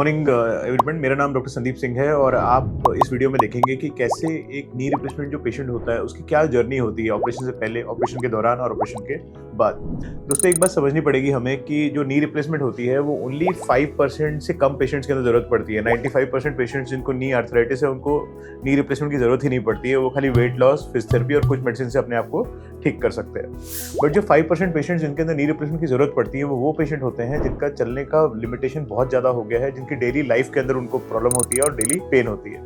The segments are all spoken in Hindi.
मॉर्निंग एवरीवन, मेरा नाम डॉक्टर संदीप सिंह है और आप इस वीडियो में देखेंगे कि कैसे एक नी रिप्लेसमेंट जो पेशेंट होता है उसकी क्या जर्नी होती है ऑपरेशन से पहले, ऑपरेशन के दौरान और ऑपरेशन के बाद। दोस्तों, एक बात समझनी पड़ेगी हमें कि जो नी रिप्लेसमेंट होती है वो ओनली 5% से कम पेशेंट्स के अंदर जरूरत पड़ती है। 95% पेशेंट्स जिनको नी आर्थराइटिस है उनको नी रिप्लेसमेंट की जरूरत ही नहीं पड़ती है। वो खाली वेट लॉस, फिजियोथेरेपी और कुछ मेडिसिन से अपने आप को ठीक कर सकते हैं। बट जो 5% पेशेंट्स जिनके अंदर नी रिप्लेसमेंट की जरूरत पड़ती है वो पेशेंट होते हैं जिनका चलने का लिमिटेशन बहुत ज़्यादा हो गया है, जिनकी डेली लाइफ के अंदर उनको प्रॉब्लम होती है और डेली पेन होती है।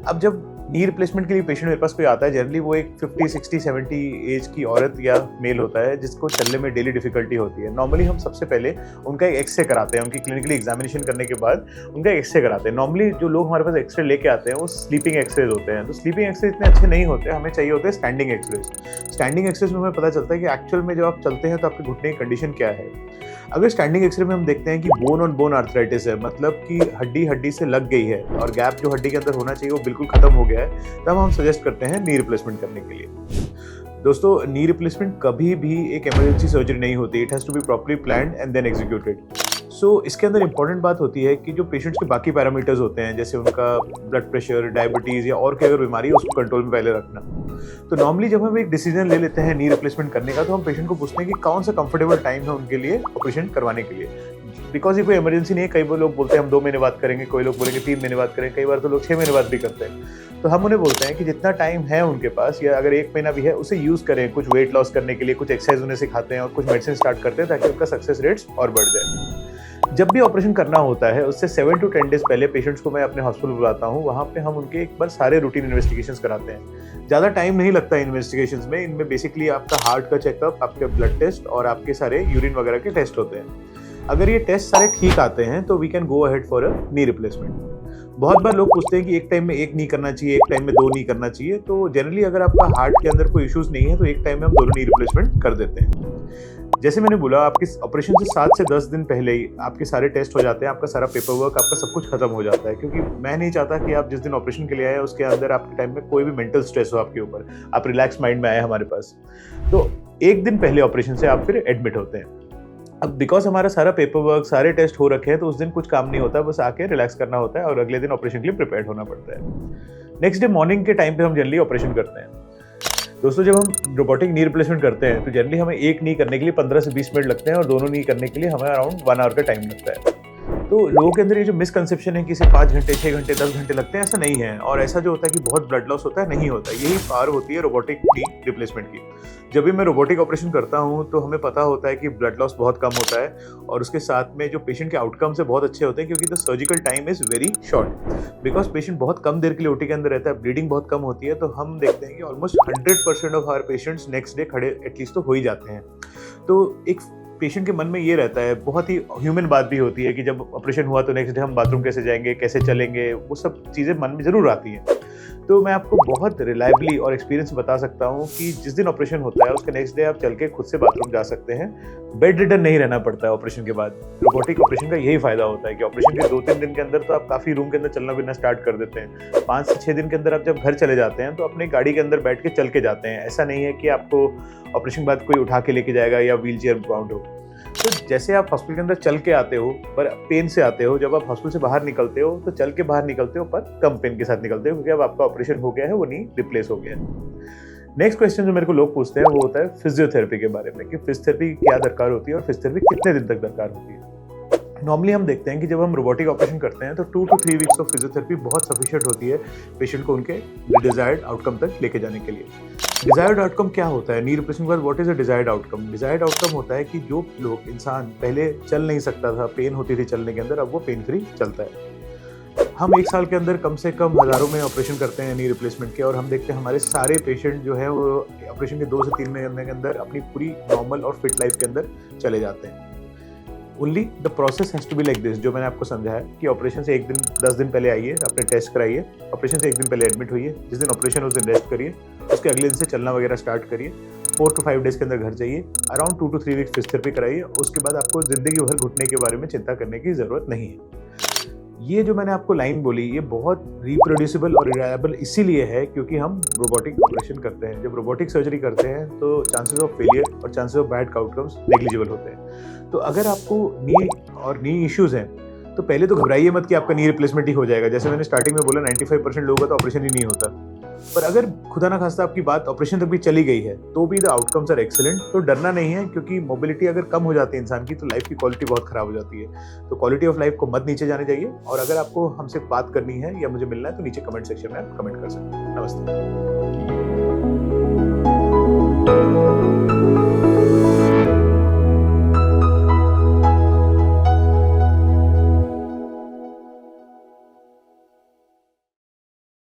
अब जब नी रिप्लेसमेंट के लिए पेशेंट मेरे पास कोई आता है, जनरली वो एक 50, 60, 70 एज की औरत या मेल होता है जिसको चलने में डेली डिफिकल्टी होती है। नॉर्मली हम सबसे पहले उनका एक एक्सरे कराते हैं। उनकी क्लिनिकली एग्जामिनेशन करने के बाद उनका एक्सरे कराते हैं। नॉर्मली जो लोग हमारे पास एक्सरे लेके आते हैं वो स्लीपिंग एक्सरेज होते हैं। तो स्लीपिंग एक्सरे इतने अच्छे नहीं होते, हमें चाहिए होते हैं स्टैंडिंग एक्सरेज। स्टैंडिंग एक्सरेज में हमें पता चलता है कि एक्चुअल में जब आप चलते हैं तो आपके घुटने की कंडीशन क्या है। अगर स्टैंडिंग एक्सरे में हम देखते हैं कि बोन ऑन बोन आर्थराइटिस है, मतलब कि हड्डी हड्डी से लग गई है और गैप जो हड्डी के अंदर होना चाहिए वो बिल्कुल खत्म हो गया है, तब हम सजेस्ट करते हैं नी रिप्लेसमेंट करने के लिए। दोस्तों, नी रिप्लेसमेंट कभी भी एक इमरजेंसी सर्जरी नहीं होती। It has to be properly planned and then executed. इसके अंदर इंपॉर्टेंट बात होती है कि जो पेशेंट्स के बाकी पैरामीटर्स होते हैं, जैसे उनका ब्लड प्रेशर, डायबिटीज़ या और कोई अगर बीमारी है उसको कंट्रोल में पहले रखना। तो नॉर्मली जब हम एक डिसीजन ले लेते हैं नी रिप्लेसमेंट करने का, तो हम पेशेंट को पूछते हैं कि कौन सा कंफर्टेबल टाइम है उनके लिए ऑपरेशन करवाने के लिए। बिकॉज ये कोई इमरजेंसी नहीं है। कई बार लोग बोलते हैं हम 2 महीने बाद करेंगे, कोई लोग बोलेंगे 3 महीने बाद करेंगे, कई बार तो लोग 6 महीने बाद भी करते हैं। तो हम उन्हें बोलते हैं कि जितना टाइम है उनके पास, या अगर 1 महीना भी है, उसे यूज़ करें। कुछ वेट लॉस करने के लिए कुछ एक्सरसाइज उन्हें सिखाते हैं और कुछ मेडिसिन स्टार्ट करते हैं ताकि उनका सक्सेस रेट्स और बढ़ जाए। जब भी ऑपरेशन करना होता है उससे 7 to 10 डेज पहले पेशेंट्स को मैं अपने हॉस्पिटल बुलाता हूँ। वहाँ पे हम उनके एक बार सारे रूटीन इन्वेस्टिगेशंस कराते हैं। ज़्यादा टाइम नहीं लगता है इन्वेस्टिगेशंस में। इनमें बेसिकली आपका हार्ट का चेकअप, आपके ब्लड टेस्ट और आपके सारे यूरिन वगैरह के टेस्ट होते हैं। अगर ये टेस्ट सारे ठीक आते हैं तो we can go ahead for a knee replacement. बहुत बार लोग पूछते हैं कि एक टाइम में एक नी करना चाहिए, एक टाइम में 2 नी करना चाहिए। तो जनरली अगर आपका हार्ट के अंदर कोई इश्यूज नहीं है तो एक टाइम में हम दोनों नी रिप्लेसमेंट कर देते हैं। जैसे मैंने बोला, आपके ऑपरेशन से 7 से 10 दिन पहले ही आपके सारे टेस्ट हो जाते हैं, आपका सारा पेपर वर्क, आपका सब कुछ खत्म हो जाता है। क्योंकि मैं नहीं चाहता कि आप जिस दिन ऑपरेशन के लिए आए उसके अंदर आपके टाइम में कोई भी मेंटल स्ट्रेस हो आपके ऊपर, आप रिलैक्स माइंड में आए हमारे पास। तो एक दिन पहले ऑपरेशन से आप फिर एडमिट होते हैं। अब बिकॉज हमारा सारा पेपर वर्क, सारे टेस्ट हो रखे हैं, तो उस दिन कुछ काम नहीं होता, बस आके रिलैक्स करना होता है और अगले दिन ऑपरेशन के लिए प्रिपेयर होना पड़ता है। नेक्स्ट डे मॉर्निंग के टाइम पे हम जनरली ऑपरेशन करते हैं। दोस्तों, जब हम रोबोटिक नी रिप्लेसमेंट करते हैं तो जनरली हमें एक नी करने के लिए 15 से 20 मिनट लगते हैं और दोनों नी करने के लिए हमें अराउंड 1 आवर का टाइम लगता है। तो लोगों के अंदर ये जो मिसकंसेप्शन है कि सिर्फ 5 घंटे, 6 घंटे, 10 घंटे लगते हैं, ऐसा नहीं है। और ऐसा जो होता है कि बहुत ब्लड लॉस होता है, नहीं होता। यही पावर होती है रोबोटिक नी रिप्लेसमेंट की। जब भी मैं रोबोटिक ऑपरेशन करता हूँ तो हमें पता होता है कि ब्लड लॉस बहुत कम होता है और उसके साथ में जो पेशेंट के आउटकम्स है बहुत अच्छे होते हैं, क्योंकि the surgical time is very short. Because patient बहुत कम देर के लिए ओटी के अंदर रहता है, ब्लीडिंग बहुत कम होती है। तो हम देखते हैं कि almost 100% of our patients next day खड़े एटलीस्ट तो हो ही जाते हैं। तो एक पेशेंट के मन में ये रहता है, बहुत ही ह्यूमन बात भी होती है कि जब ऑपरेशन हुआ तो नेक्स्ट डे हम बाथरूम कैसे जाएंगे, कैसे चलेंगे, वो सब चीज़ें मन में ज़रूर आती हैं। तो मैं आपको बहुत रिलायबली और एक्सपीरियंस बता सकता हूँ कि जिस दिन ऑपरेशन होता है उसके नेक्स्ट डे आप चल के खुद से बाथरूम जा सकते हैं। बेड रिडन नहीं रहना पड़ता है ऑपरेशन के बाद। रोबोटिक ऑपरेशन का यही फायदा होता है कि ऑपरेशन के 2-3 दिन के अंदर तो आप काफ़ी रूम के अंदर चलना फिरना स्टार्ट कर देते हैं। 5 से 6 दिन के अंदर आप जब घर चले जाते हैं तो अपने गाड़ी के अंदर बैठ के चल के जाते हैं। ऐसा नहीं है कि आपको ऑपरेशन के बाद कोई उठा के लेके जाएगा या व्हील चेयर बाउंड हो। तो जैसे आप हॉस्पिटल के अंदर चल के आते हो पर पेन से आते हो, जब आप हॉस्पिटल से बाहर निकलते हो तो चल के बाहर निकलते हो पर कम पेन के साथ निकलते हो, क्योंकि अब आपका ऑपरेशन हो गया है, वो नी रिप्लेस हो गया है। नेक्स्ट क्वेश्चन जो मेरे को लोग पूछते हैं वो होता है फिजियोथेरेपी के बारे में, कि फिजियोथेरेपी क्या दरकार होती है और फिजियोथेरेपी कितने दिन तक दरकार होती है। नॉर्मली हम देखते हैं कि जब हम रोबोटिक ऑपरेशन करते हैं तो 2 to 3 वीक्स ऑफ फिजियोथेरेपी बहुत सफिशिएंट होती है पेशेंट को उनके डिजायर्ड आउटकम तक लेके जाने के लिए। डिजायर्ड आउटकम क्या होता है नी रिप्लेसमेंट के बाद? What is a desired outcome? Desired outcome होता है कि जो लोग इंसान पहले चल नहीं सकता था, पेन होती थी चलने के अंदर, अब वो पेन फ्री चलता है। हम 1 साल के अंदर कम से कम हज़ारों में ऑपरेशन करते हैं नी रिप्लेसमेंट के, और हम देखते हैं हमारे सारे पेशेंट जो है वो ऑपरेशन के 2 से 3 महीने के अंदर अपनी पूरी नॉर्मल और फिट लाइफ के अंदर चले जाते हैं। Only the process has to be like this, जो मैंने आपको समझा है कि ऑपरेशन से 10 दिन पहले आइए, अपने टेस्ट कराइए, ऑपरेशन से 1 दिन पहले एडमिट होइए, जिस दिन ऑपरेशन उस दिन रेस्ट करिए, उसके अगले दिन से चलना वगैरह स्टार्ट करिए, 4 to 5 डेज के अंदर घर जाइए, अराउंड 2 to 3 वीक्स फिजियोथेरेपी कराइए। उसके बाद आपको ज़िंदगी भर घुटने के बारे में चिंता करने की ज़रूरत नहीं है। ये जो मैंने आपको लाइन बोली, ये बहुत रिप्रोड्यूसिबल और रिलायबल इसीलिए है क्योंकि हम रोबोटिक ऑपरेशन करते हैं। जब रोबोटिक सर्जरी करते हैं तो चांसेस ऑफ फेलियर और chances of bad outcomes negligible होते हैं। तो अगर आपको नी इश्यूज़ हैं तो पहले तो घबराइए मत कि आपका नी रिप्लेसमेंट ही हो जाएगा। जैसे मैंने स्टार्टिंग में बोला 95% लोगों का तो ऑपरेशन ही नहीं होता। पर अगर खुदा ना खास्ता आपकी बात ऑपरेशन तक भी चली गई है तो भी द आउटकम्स आर एक्सीलेंट। तो डरना नहीं है, क्योंकि मोबिलिटी अगर कम हो जाती है इंसान की तो लाइफ की क्वालिटी बहुत खराब हो जाती है। तो क्वालिटी ऑफ लाइफ को मत नीचे जाने चाहिए। और अगर आपको हमसे बात करनी है या मुझे मिलना है तो नीचे कमेंट सेक्शन में आप कमेंट कर सकते हैं। नमस्ते।